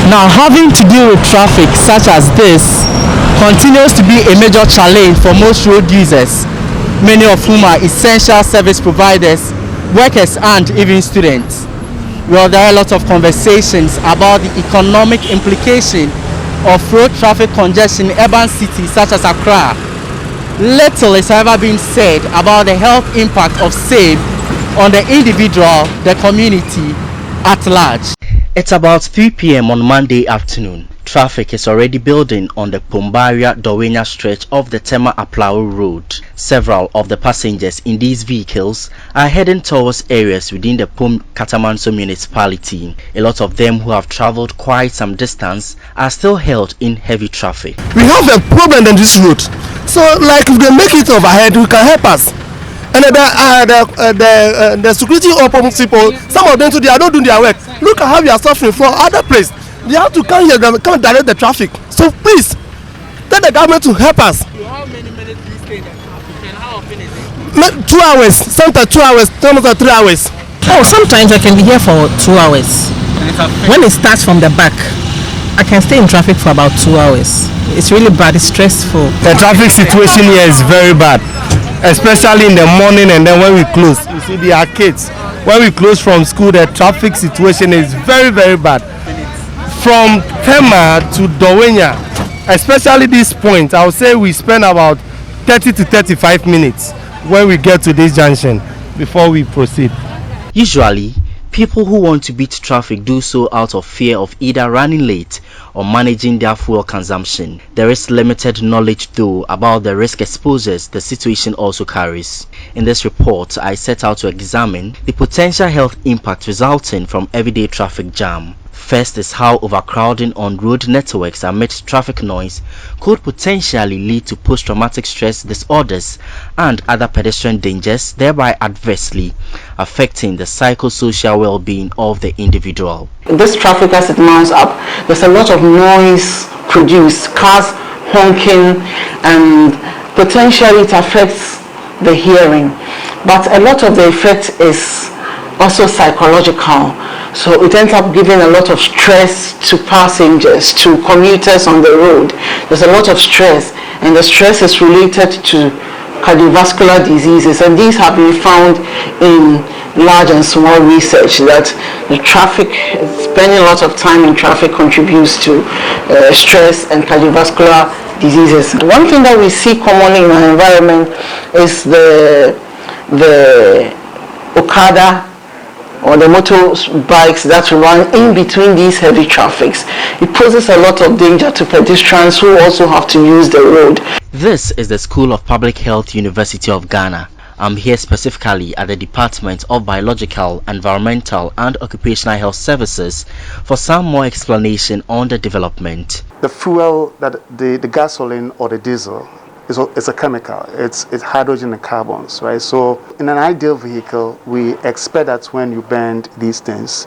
Now, having to deal with traffic such as this continues to be a major challenge for most road users, many of whom are essential service providers, workers and even students. Well, there are a lot of conversations about the economic implication of road traffic congestion in urban cities such as Accra. Little is however being said about the health impact of same on the individual, the community at large. It's about 3 p.m. on Monday afternoon. Traffic is already building on the Pombaria-Dowenya stretch of the Tema-Aplao Road. Several of the passengers in these vehicles are heading towards areas within the Pom-Katamanso municipality. A lot of them who have traveled quite some distance are still held in heavy traffic. We have a problem on this road. So, like, if they make it overhead, we can help us. And the security open people, some of them today are not doing their work. Look at how we are suffering for other places. They have to come here, come and direct the traffic. So please, tell the government to help us. How many minutes do you stay in the traffic and how often is it? 2 hours, sometimes 2 hours, sometimes 3 hours. Oh, sometimes I can be here for 2 hours. When it starts from the back, I can stay in traffic for about 2 hours. It's really bad, it's stressful. The traffic situation here is very bad, especially in the morning and then when we close. You see the arcades. When we close from school, the traffic situation is very, very bad. From Tema to Dowenya, especially this point, I would say we spend about 30 to 35 minutes when we get to this junction before we proceed. Usually, people who want to beat traffic do so out of fear of either running late or managing their fuel consumption. There is limited knowledge though about the risk exposures the situation also carries. In this report, I set out to examine the potential health impact resulting from everyday traffic jam. First is how overcrowding on road networks amidst traffic noise could potentially lead to post-traumatic stress disorders and other pedestrian dangers, thereby adversely affecting the psychosocial well-being of the individual. This traffic, as it mounts up, there's a lot of noise produced, cars honking, and potentially it affects the hearing. But a lot of the effect is also psychological. So it ends up giving a lot of stress to passengers, to commuters on the road. There's a lot of stress, and the stress is related to cardiovascular diseases, and these have been found in large and small research that the traffic, spending a lot of time in traffic contributes to stress and cardiovascular diseases. One thing that we see commonly in our environment is the Okada or the motorbikes that run in between these heavy traffics. It poses a lot of danger to pedestrians who also have to use the road. This is the School of Public Health, University of Ghana. I'm here specifically at the Department of Biological, Environmental and Occupational Health Services for some more explanation on the development. The fuel, that the gasoline or the diesel, it's a chemical. It's hydrogen and carbons, right? So in an ideal vehicle, we expect that when you burn these things,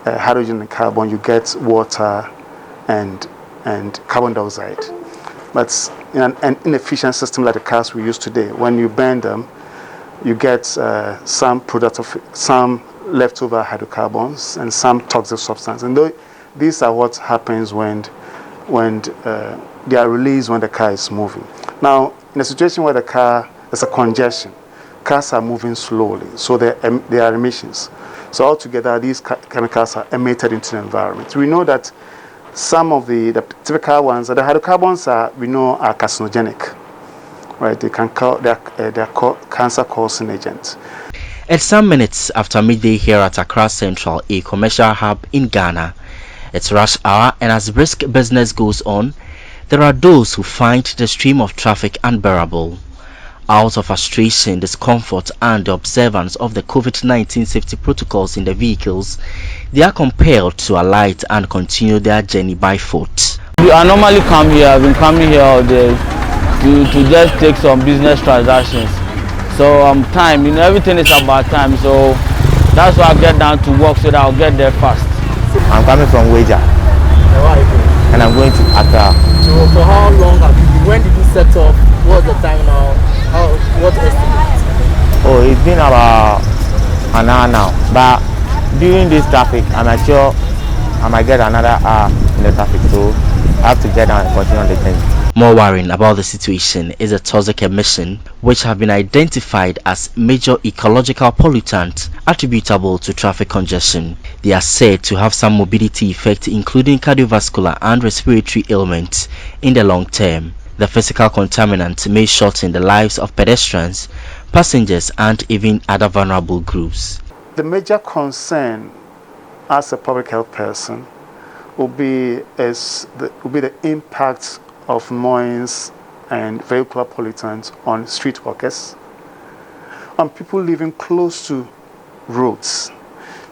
hydrogen and carbon, you get water and carbon dioxide. But in an inefficient system like the cars we use today, when you burn them, you get some product of some leftover hydrocarbons and some toxic substance. And these are what happens when they are released when the car is moving. Now, in a situation where there's a congestion, cars are moving slowly, so there are emissions. So altogether, these chemicals are emitted into the environment. We know that some of the typical ones, the hydrocarbons are carcinogenic, right? They are cancer-causing agents. At some minutes after midday here at Accra Central, a commercial hub in Ghana, it's rush hour, and as brisk business goes on, there are those who find the stream of traffic unbearable. Out of frustration, discomfort and the observance of the COVID-19 safety protocols in the vehicles, they are compelled to alight and continue their journey by foot. I normally come here, I've been coming here all day to just take some business transactions. So time, everything is about time, so that's why I get down to work so that I'll get there fast. I'm coming from Waja, and I'm going to Accra. So for how long have you been? When did you set off? What's the time now? What estimate? Oh, it's been about an hour now. But during this traffic, I'm sure I might get another hour in the traffic, so I have to get down and continue on the journey. More worrying about the situation is the toxic emission, which have been identified as major ecological pollutants attributable to traffic congestion. They are said to have some morbidity effects, including cardiovascular and respiratory ailments in the long term. The physical contaminant may shorten the lives of pedestrians, passengers, and even other vulnerable groups. The major concern as a public health person will be the impact of noise and vehicular pollutants on street walkers, on people living close to roads,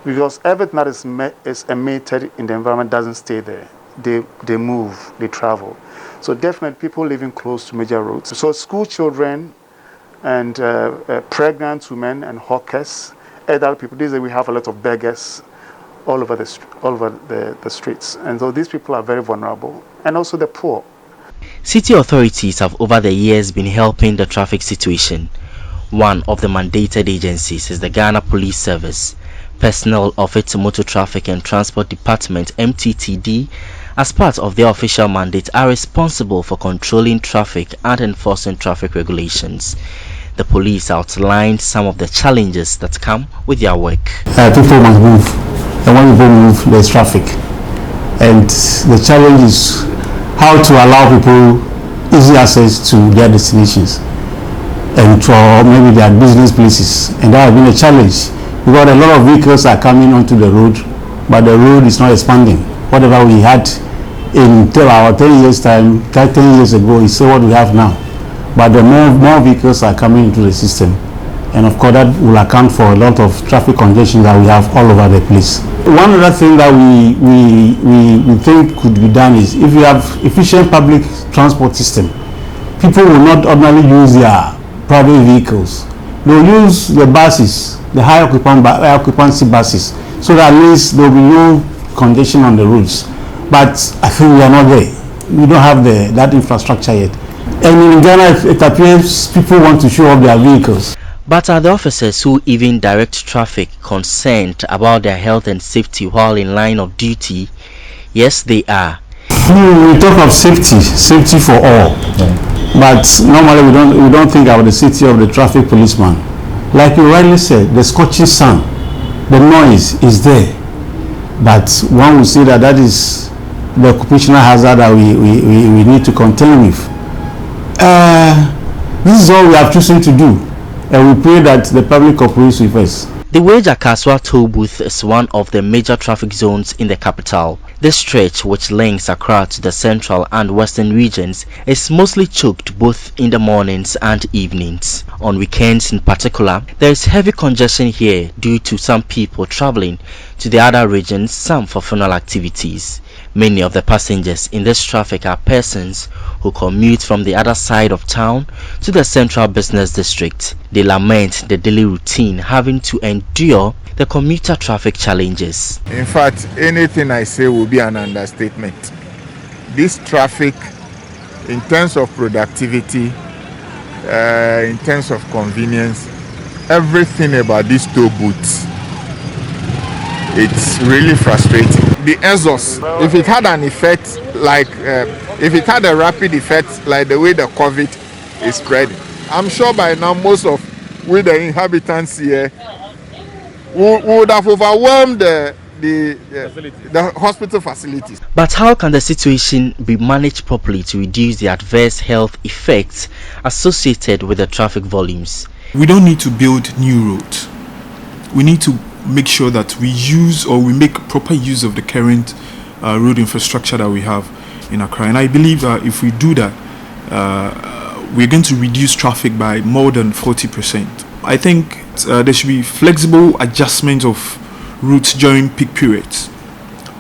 because everything that is emitted in the environment doesn't stay there. They move, they travel. So definitely people living close to major roads. So school children and pregnant women and hawkers, adult people. These days we have a lot of beggars all over the streets, and so these people are very vulnerable, and also the poor. City authorities have over the years been helping the traffic situation. One of the mandated agencies is the Ghana Police Service. Personnel of its Motor Traffic and Transport Department (MTTD), as part of their official mandate, are responsible for controlling traffic and enforcing traffic regulations. The police outlined some of the challenges that come with their work. People must move, and when people move, there's traffic. And the challenge is how to allow people easy access to their destinations and for maybe their business places. And that has been a challenge because a lot of vehicles are coming onto the road, but the road is not expanding. Whatever we had in our 10 years time, 10 years ago, is what we have now. But the more vehicles are coming into the system, and of course that will account for a lot of traffic congestion that we have all over the place. One other thing that we think could be done is if you have efficient public transport system, people will not ordinarily use their private vehicles. They'll use the buses, the high occupancy buses, so that at least there will be no congestion on the roads. But I think we are not there. We don't have that infrastructure yet. And in Ghana, it appears people want to show off their vehicles. But are the officers who even direct traffic concerned about their health and safety while in line of duty? Yes, they are. We talk of safety for all. But normally we don't think about the safety of the traffic policeman. Like you rightly said, the scorching sun, the noise is there. But one will say that is the occupational hazard that we need to contend with. This is all we have chosen to do, and we pray that the public cooperates with us. The Weja Kaswa toll booth is one of the major traffic zones in the capital. This stretch, which links Accra to the central and western regions, is mostly choked both in the mornings and evenings. On weekends in particular, there is heavy congestion here due to some people traveling to the other regions, some for funeral activities. Many of the passengers in this traffic are persons who commute from the other side of town to the central business district. They lament the daily routine having to endure the commuter traffic challenges. In fact, anything I say will be an understatement. This traffic, in terms of productivity, in terms of convenience, everything about these toll booths, it's really frustrating. The exhaust, if it had an effect like, if it had a rapid effect like the way the COVID is spreading, I'm sure by now most of we the inhabitants here would have overwhelmed the hospital facilities. But how can the situation be managed properly to reduce the adverse health effects associated with the traffic volumes? We don't need to build new roads. We need to make sure that we use or we make proper use of the current road infrastructure that we have in Accra. And I believe if we do that, we're going to reduce traffic by more than 40%. I think there should be flexible adjustment of routes during peak periods.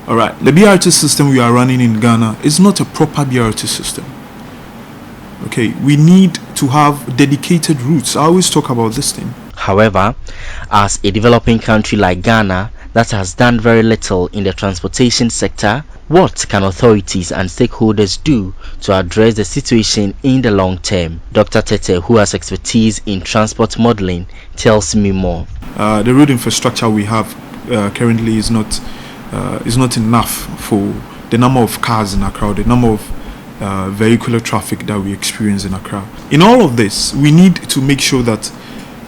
All right, the BRT system we are running in Ghana is not a proper BRT system. Okay, we need to have dedicated routes. I always talk about this thing. However, as a developing country like Ghana that has done very little in the transportation sector, what can authorities and stakeholders do to address the situation in the long term? Dr. Tete, who has expertise in transport modeling, tells me more. The road infrastructure we have currently is not enough for the number of cars in Accra, the number of vehicular traffic that we experience in Accra. In all of this, we need to make sure that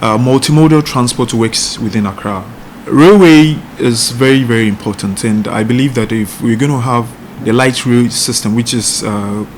multimodal transport works within Accra. Railway is very, very important, and I believe that if we're going to have the light rail system, which is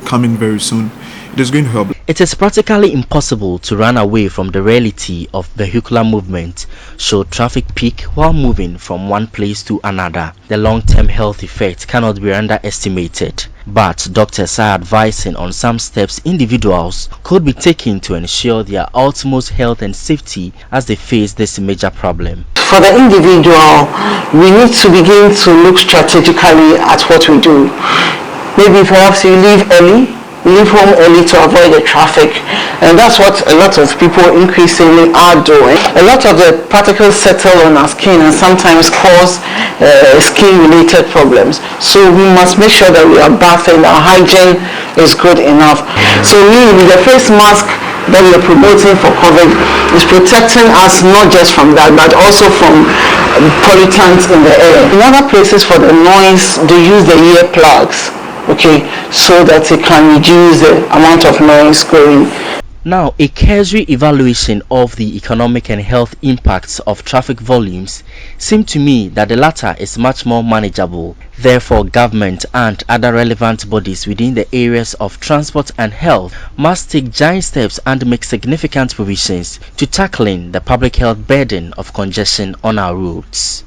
coming very soon, it is going to help. It is practically impossible to run away from the reality of vehicular movement should traffic peak while moving from one place to another. The long-term health effect cannot be underestimated, but doctors are advising on some steps individuals could be taking to ensure their utmost health and safety as they face this major problem. For the individual, we need to begin to look strategically at what we do. Maybe perhaps you leave home early to avoid the traffic, and that's what a lot of people increasingly are doing. A lot of the particles settle on our skin and sometimes cause skin-related problems, so we must make sure that we are bathing, our hygiene is good enough. So really, the face mask that we are promoting for COVID is protecting us not just from that, but also from pollutants in the air. In other places, for the noise, they use the earplugs, okay, so that it can reduce the amount of noise going. Now, a cursory evaluation of the economic and health impacts of traffic volumes seem to me that the latter is much more manageable. Therefore, government and other relevant bodies within the areas of transport and health must take giant steps and make significant provisions to tackling the public health burden of congestion on our roads.